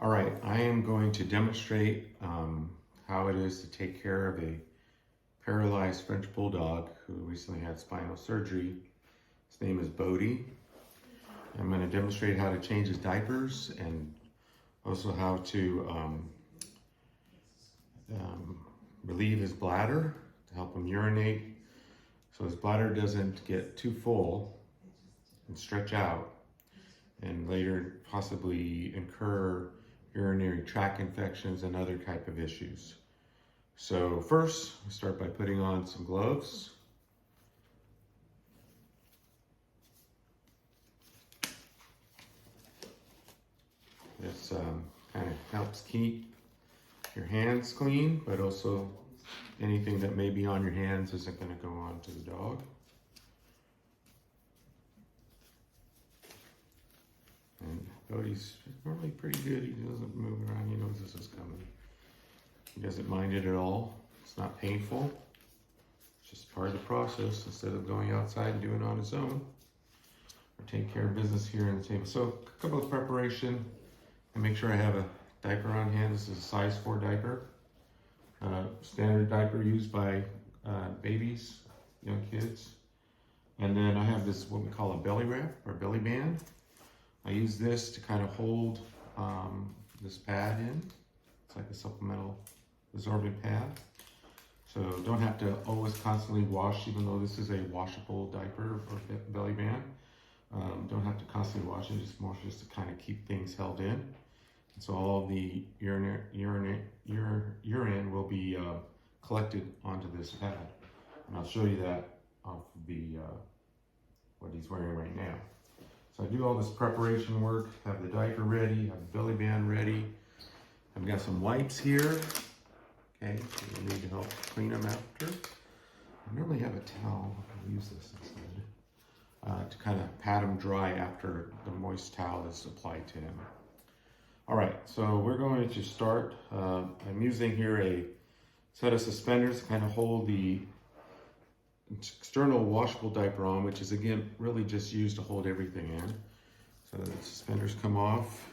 All right, I am going to demonstrate how it is to take care of a paralyzed French Bulldog who recently had spinal surgery. His name is Bodhi. I'm going to demonstrate how to change his diapers and also how to relieve his bladder to help him urinate so his bladder doesn't get too full and stretch out and later possibly incur urinary tract infections and other type of issues. So first, we start by putting on some gloves. This kind of helps keep your hands clean, but also anything that may be on your hands isn't going to go on to the dog. And Bodhi's normally pretty good. He doesn't move around. He knows this is coming. He doesn't mind it at all. It's not painful. It's just part of the process instead of going outside and doing it on his own. Or take care of business here on the table. So a couple of preparation. I make sure I have a diaper on hand. This is a size 4 diaper. Standard diaper used by babies, young kids. And then I have this, what we call a belly wrap or belly band. I use this to kind of hold this pad in. It's like a supplemental absorbent pad. So don't have to always constantly wash, even though this is a washable diaper or belly band. Don't have to constantly wash it, just more just to kind of keep things held in. And so all of the urine will be collected onto this pad. And I'll show you that off the what he's wearing right now. So I do all this preparation work, have the diaper ready, have the belly band ready. I've got some wipes here. Okay, so you'll need to help clean them after. I normally have a towel, I'll use this instead, to kind of pat him dry after the moist towel is applied to him. All right, so we're going to start. I'm using here a set of suspenders to kind of hold the external washable diaper on, which is again really just used to hold everything in. So the suspenders come off,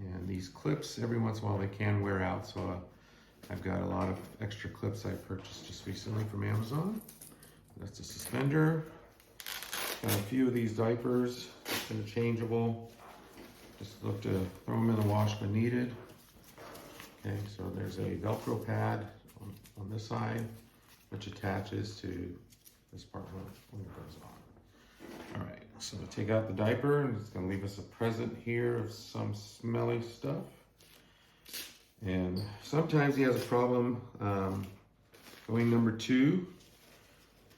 and these clips every once in a while they can wear out, so I've got a lot of extra clips I purchased just recently from Amazon. That's a suspender. Got a few of these diapers, interchangeable. Just look to throw them in the wash when needed. Okay, so there's a Velcro pad on this side, which attaches to this part when it goes on. All right, so we'll take out the diaper, and it's gonna leave us a present here of some smelly stuff. And sometimes he has a problem going number 2.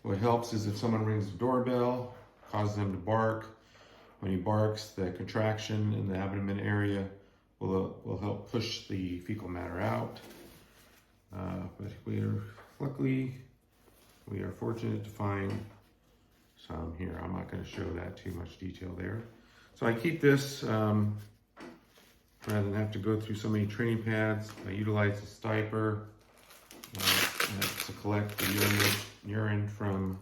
What helps is if someone rings the doorbell, causes him to bark. When he barks, the contraction in the abdomen area will help push the fecal matter out. But luckily, we are fortunate to find some here. I'm not going to show that too much detail there. So I keep this, rather than have to go through so many training pads, I utilize this diaper to collect the urine from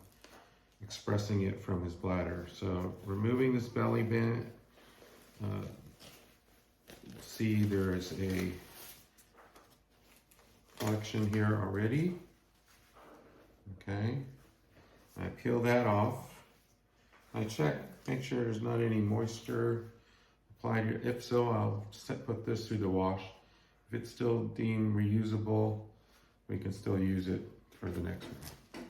expressing it from his bladder. So removing this belly band, see there is a collection here already. Okay, I peel that off. I check, make sure there's not any moisture applied here. If so, I'll put this through the wash. If it's still deemed reusable, we can still use it for the next one.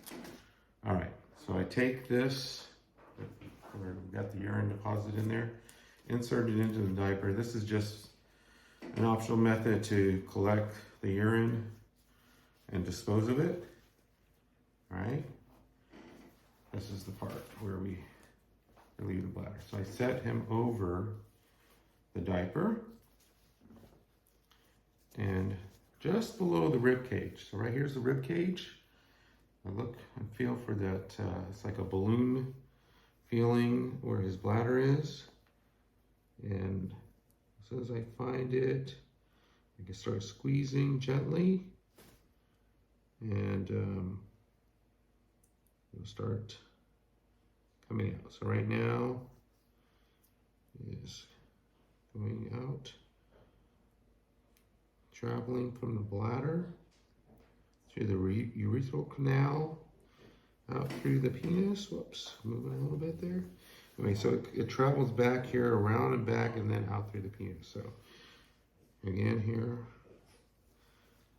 All right, so I take this, where we've got the urine deposit in there, insert it into the diaper. This is just an optional method to collect the urine and dispose of it. All right, this is the part where we relieve the bladder. So I set him over the diaper and just below the rib cage. So right here's the rib cage. I look and feel for that, it's like a balloon feeling where his bladder is. And as soon as I find it, I can start squeezing gently. And it'll start coming out. So right now is going out, traveling from the bladder to the urethral canal, out through the penis. Whoops, moving a little bit there. Anyway, so it travels back here, around and back, and then out through the penis. So again here,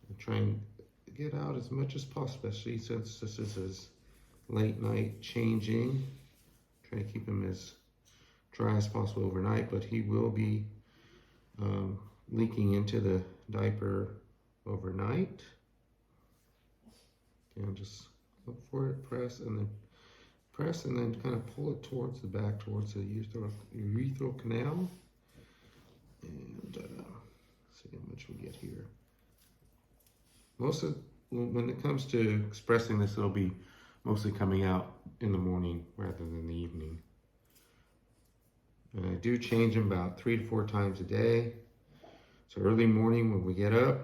I'm trying to get out as much as possible, especially since this is his late night changing. Try to keep him as dry as possible overnight, but he will be leaking into the diaper overnight. And just look for it, press, and then kind of pull it towards the back, towards the urethral canal. And see how much we get here. When it comes to expressing this, it'll be mostly coming out in the morning rather than the evening. And I do change them about 3 to 4 times a day. So early morning when we get up,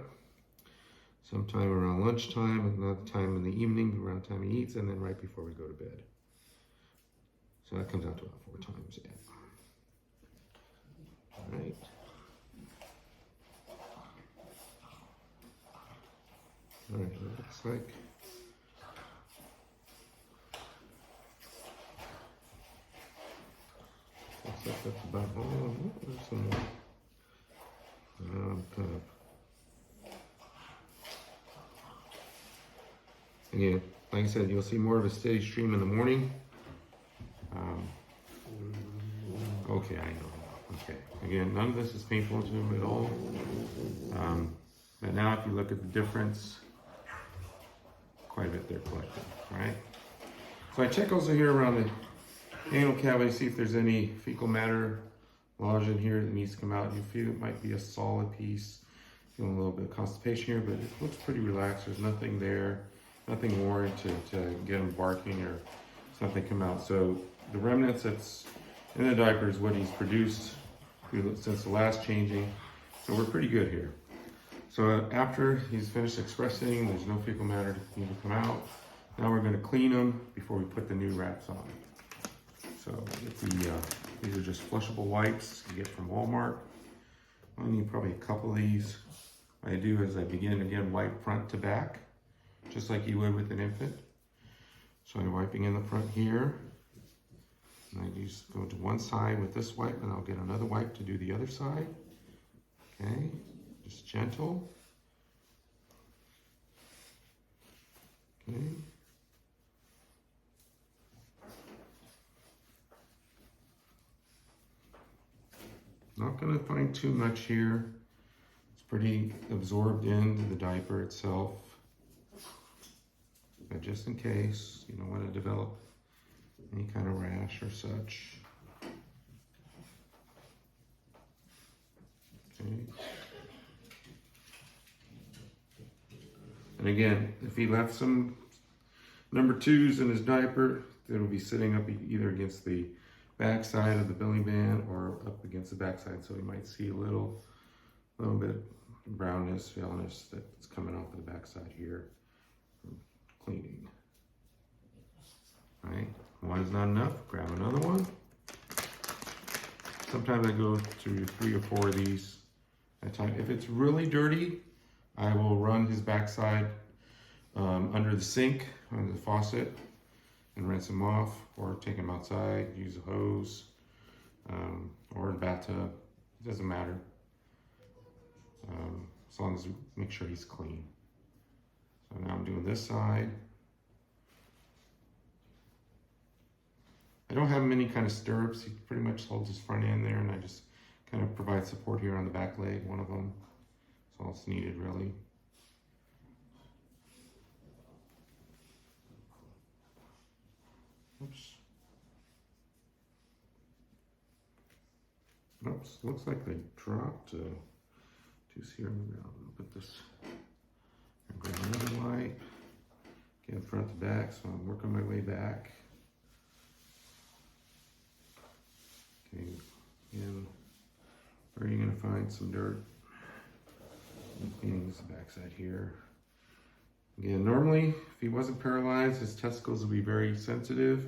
sometime around lunchtime, another time in the evening around the time he eats, and then right before we go to bed. So that comes out to about 4 times, yeah. All right. All right, it looks like that's about all. There's some more. Kind of. Again, like I said, you'll see more of a steady stream in the morning. Okay, I know. Okay, again, none of this is painful to him at all. But now, if you look at the difference, quite a bit there collected, right? So I check also here around the anal cavity, see if there's any fecal matter lodged in here that needs to come out. You feel it might be a solid piece. Feeling a little bit of constipation here, but it looks pretty relaxed. There's nothing there, nothing warranted to get him barking or something come out. So the remnants that's in the diaper is what he's produced since the last changing. So we're pretty good here. So after he's finished expressing, there's no fecal matter to need to come out. Now we're going to clean him before we put the new wraps on. So these are just flushable wipes you get from Walmart. I need probably a couple of these. What I do is I begin again wipe front to back, just like you would with an infant. So I'm wiping in the front here. And I just go to one side with this wipe, and I'll get another wipe to do the other side. Okay, just gentle. Okay. Not going to find too much here. It's pretty absorbed into the diaper itself. But just in case, you don't want to develop any kind of rash or such. Okay. And again, if he left some number 2s in his diaper, it'll be sitting up either against the back side of the belly band or up against the back side, so you might see a little bit brownness, yellowness that's coming off of the back side here from cleaning. All right, one is not enough, grab another one. Sometimes I go through 3 or 4 of these at a time. If it's really dirty, I will run his backside under the sink, under the faucet, and rinse them off, or take them outside, use a hose, or a bathtub. It doesn't matter, as long as we make sure he's clean. So now I'm doing this side. I don't have many kind of stirrups. He pretty much holds his front end there, and I just kind of provide support here on the back leg, one of them. That's all it's needed, really. Oops, looks like they dropped juice here on the ground. I'll put this and grab another wipe. Again, front to back, so I'm working my way back. Okay, again, where are you going to find some dirt? I'm cleaning this backside here. Again, normally, if he wasn't paralyzed, his testicles would be very sensitive.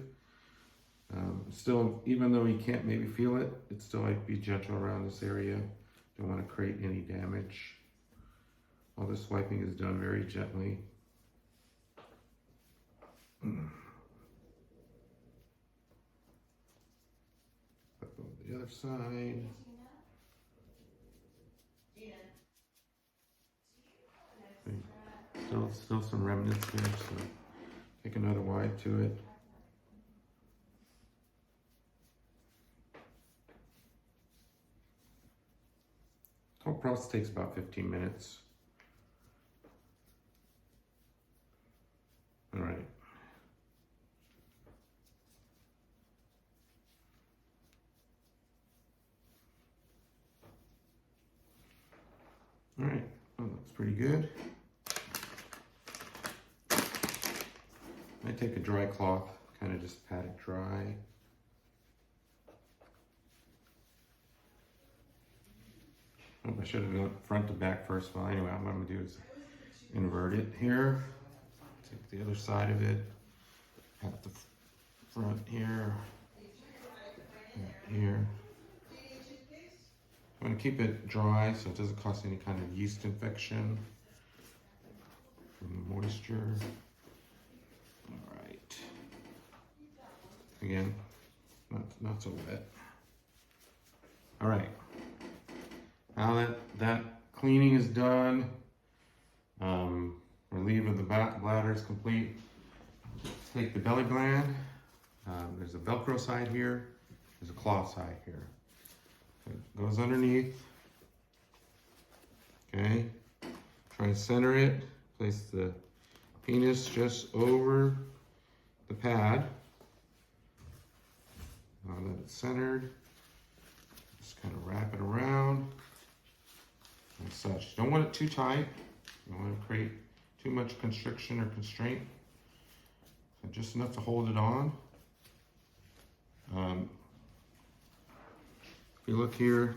Still, even though you can't maybe feel it, it's still like be gentle around this area. Don't want to create any damage. All this wiping is done very gently. Flip over the other side. Still some remnants there, so take another wipe to it. Whole process takes about 15 minutes. All right. All right, well, that's pretty good. I take a dry cloth, kind of just pat it dry. Oh, I should have gone front to back first. Well, anyway, what I'm gonna do is invert it here. Take the other side of it, pat the front here, here. I'm gonna keep it dry so it doesn't cause any kind of yeast infection from the moisture. All right. Again, not so wet. All right. Now that cleaning is done, relief of the bladder is complete. Take the belly gland. There's a Velcro side here. There's a cloth side here. So it goes underneath. Okay. Try and center it. Place the penis just over the pad. Now that it's centered, just kind of wrap it around and such. Don't want it too tight. You don't want to create too much constriction or constraint. So just enough to hold it on. If you look here,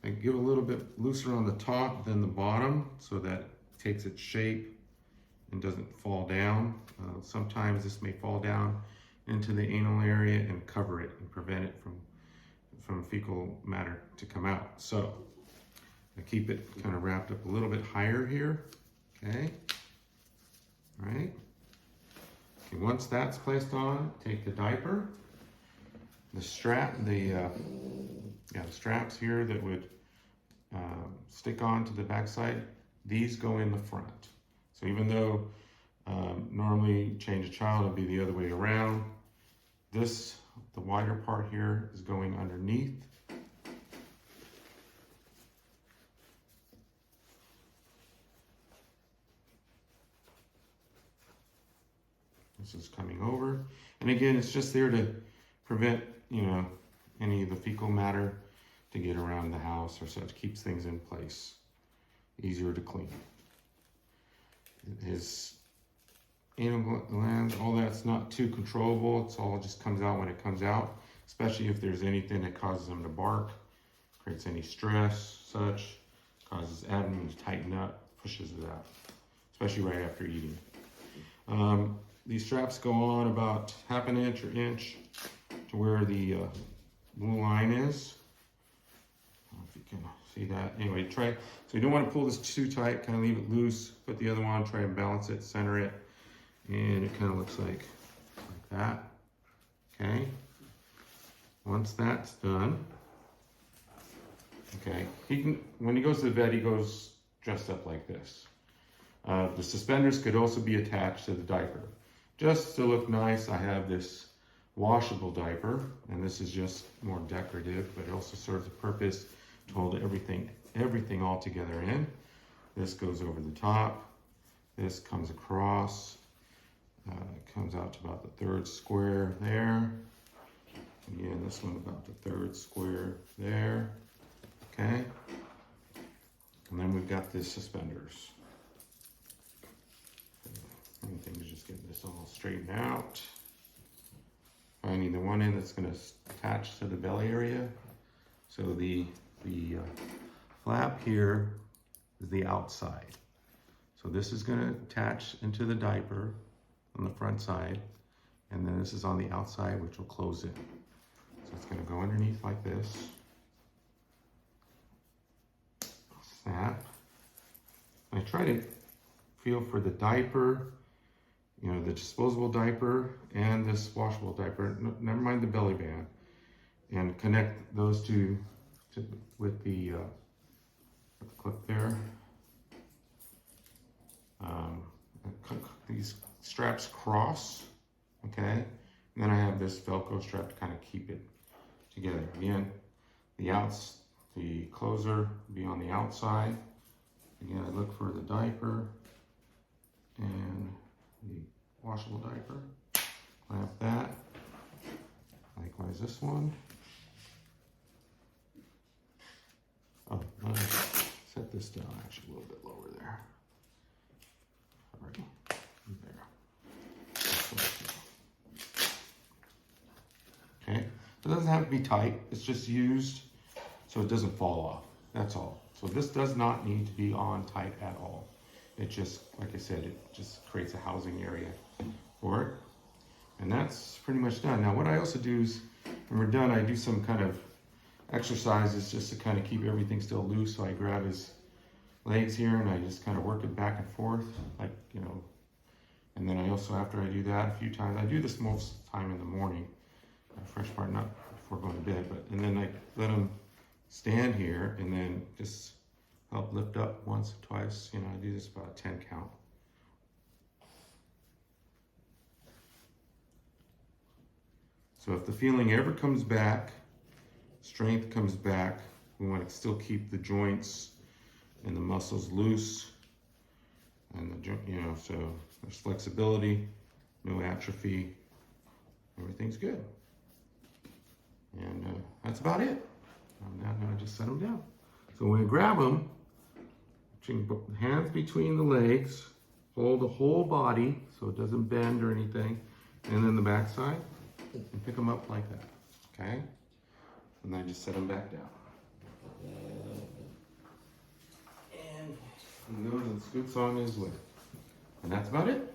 I give a little bit looser on the top than the bottom so that it takes its shape and doesn't fall down. Sometimes this may fall down into the anal area and cover it and prevent it from fecal matter to come out. So I keep it kind of wrapped up a little bit higher here. Okay. All right. Okay, once that's placed on, take the diaper, the strap, the straps here that would stick on to the backside. These go in the front. So even though normally change a child would be the other way around, the wider part here is going underneath. This is coming over. And again, it's just there to prevent, any of the fecal matter to get around the house or such. Keeps things in place. Easier to clean. His anal glands, all that's not too controllable. It's all just comes out when it comes out, especially if there's anything that causes them to bark, creates any stress, such, causes abdomen to tighten up, pushes it out, especially right after eating. These straps go on about half an inch or inch to where the blue line is. I don't know if you can see that. Anyway, so you don't want to pull this too tight, kind of leave it loose, put the other one, try and balance it, center it, and it kind of looks like that. Okay. Once that's done, okay, when he goes to the bed, he goes dressed up like this. The suspenders could also be attached to the diaper. Just to look nice, I have this washable diaper, and this is just more decorative, but it also serves a purpose to hold everything all together in. This goes over the top. This comes across. It comes out to about the third square there. Again, this one about the third square there. Okay. And then we've got the suspenders. Main thing is just getting this all straightened out. Finding the one end that's going to attach to the belly area. So the flap here is the outside. So this is going to attach into the diaper on the front side. And then this is on the outside, which will close it. So it's gonna go underneath like this. Snap. I try to feel for the diaper, you know, the disposable diaper and this washable diaper, never mind the belly band, and connect those two with the clip there. These straps cross, okay? And then I have this Velcro strap to kind of keep it together. Again, the closer will be on the outside. Again, I look for the diaper and the washable diaper. Clamp that. Likewise this one. Oh, let me set this down actually a little bit lower there. Alright, there. Okay, it doesn't have to be tight. It's just used so it doesn't fall off. That's all. So this does not need to be on tight at all. It just, like I said, it just creates a housing area for it. And that's pretty much done. Now what I also do is, when we're done, I do some kind of exercises just to kind of keep everything still loose. So I grab his legs here and I just kind of work it back and forth, like, you know. And then I also, after I do that a few times, I do this most of the time in the morning. Fresh part, not before going to bed, but, and then I let him stand here and then just help lift up once or twice. You know, I do this about a 10 count. So if the feeling ever comes back, strength comes back, we want to still keep the joints and the muscles loose, and the, you know, so there's flexibility, no atrophy, everything's good. And that's about it. I'm now going to just set them down. So when I grab them, hands between the legs, hold the whole body so it doesn't bend or anything, and then the back side, and pick them up like that, okay? And then just set them back down. And he goes and scoots on his way. And that's about it.